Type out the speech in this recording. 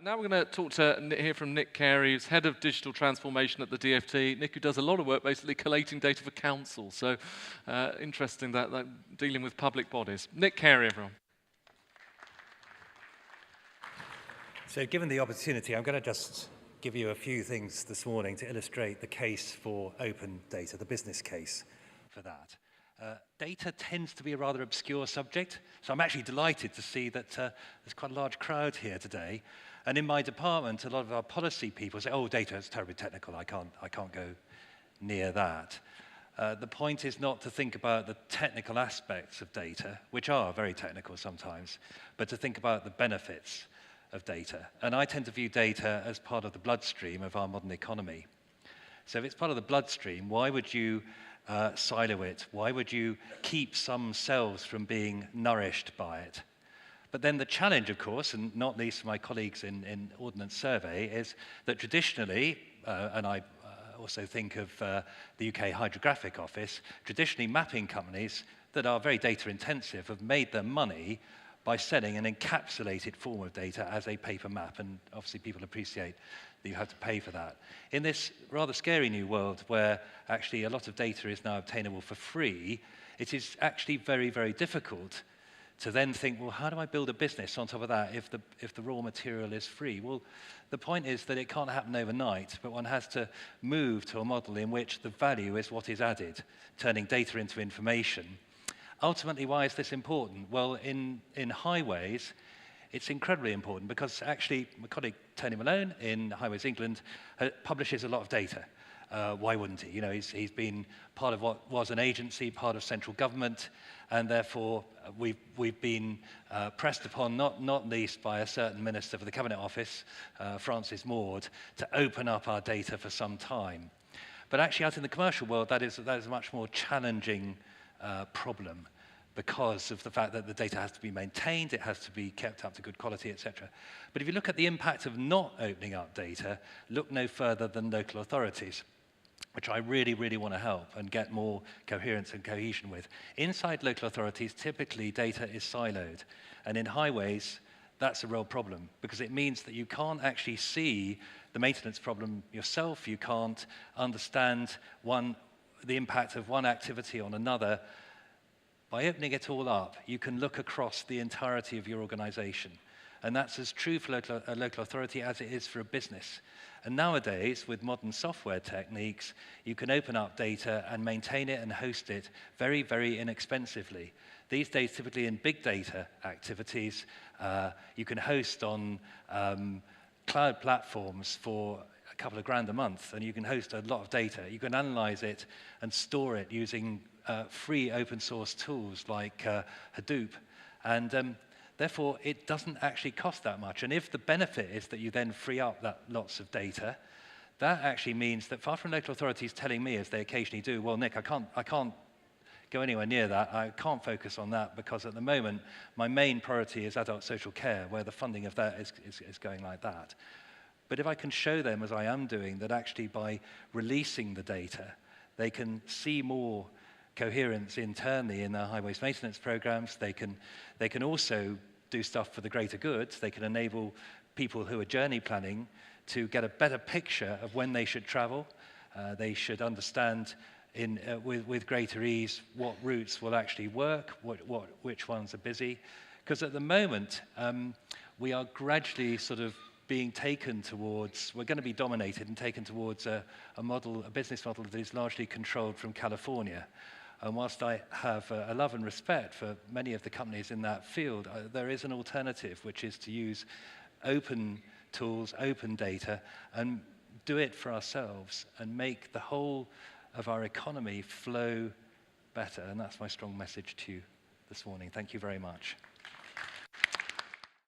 Now we're going to talk to hear from Nic Cary, who's Head of Digital Transformation at the DfT. Nick, who does a lot of work basically collating data for council. So interesting that dealing with public bodies. Nic Cary, everyone. So given the opportunity, I'm going to just give you a few things this morning to illustrate the case for open data, the business case for that. Data tends to be a rather obscure subject, so I'm actually delighted to see that there's quite a large crowd here today. And in my department, a lot of our policy people say, oh, data is terribly technical, I can't go near that. The point is not to think about the technical aspects of data, which are very technical sometimes, but to think about the benefits of data. And I tend to view data as part of the bloodstream of our modern economy. So if it's part of the bloodstream, why would you silo it? Why would you keep some cells from being nourished by it? But then the challenge, of course, and not least for my colleagues in Ordnance Survey, is that traditionally, and I also think of the UK Hydrographic Office, traditionally mapping companies that are very data intensive have made their money by selling an encapsulated form of data as a paper map, and obviously people appreciate that you have to pay for that. In this rather scary new world where actually a lot of data is now obtainable for free, it is actually very, very difficult to then think, well, how do I build a business on top of that if the raw material is free? Well, the point is that it can't happen overnight, but one has to move to a model in which the value is what is added, turning data into information. Ultimately, why is this important? Well, in highways, it's incredibly important because actually my colleague Tony Malone in Highways England publishes a lot of data. Why wouldn't he? You know, he's been part of what was an agency, part of central government, and therefore we've been pressed upon, not least by a certain minister for the Cabinet Office, Francis Maud, to open up our data for some time. But actually out in the commercial world, that is a much more challenging problem because of the fact that the data has to be maintained, it has to be kept up to good quality, etc. But if you look at the impact of not opening up data, look no further than local authorities, which I really, really want to help and get more coherence and cohesion with. Inside local authorities, typically data is siloed. And in highways, that's a real problem because it means that you can't actually see the maintenance problem yourself. You can't understand the impact of one activity on another. By opening it all up, you can look across the entirety of your organization. And that's as true for a local authority as it is for a business. And nowadays, with modern software techniques, you can open up data and maintain it and host it very, very inexpensively. These days, typically in big data activities, you can host on cloud platforms for a couple of grand a month, and you can host a lot of data. You can analyze it and store it using free open source tools like Hadoop. And therefore, it doesn't actually cost that much. And if the benefit is that you then free up lots of data, that actually means that far from local authorities telling me, as they occasionally do, well, Nick, I can't go anywhere near that. I can't focus on that because at the moment, my main priority is adult social care, where the funding of that is going like that. But if I can show them, as I am doing, that actually by releasing the data, they can see more coherence internally in their highways maintenance programs. They can also do stuff for the greater good. They can enable people who are journey planning to get a better picture of when they should travel. They should understand with greater ease what routes will actually work, which ones are busy. Because at the moment, we are gradually sort of being taken towards, we're going to be dominated and taken towards a business model that is largely controlled from California. And whilst I have a love and respect for many of the companies in that field, there is an alternative, which is to use open tools, open data, and do it for ourselves and make the whole of our economy flow better. And that's my strong message to you this morning. Thank you very much.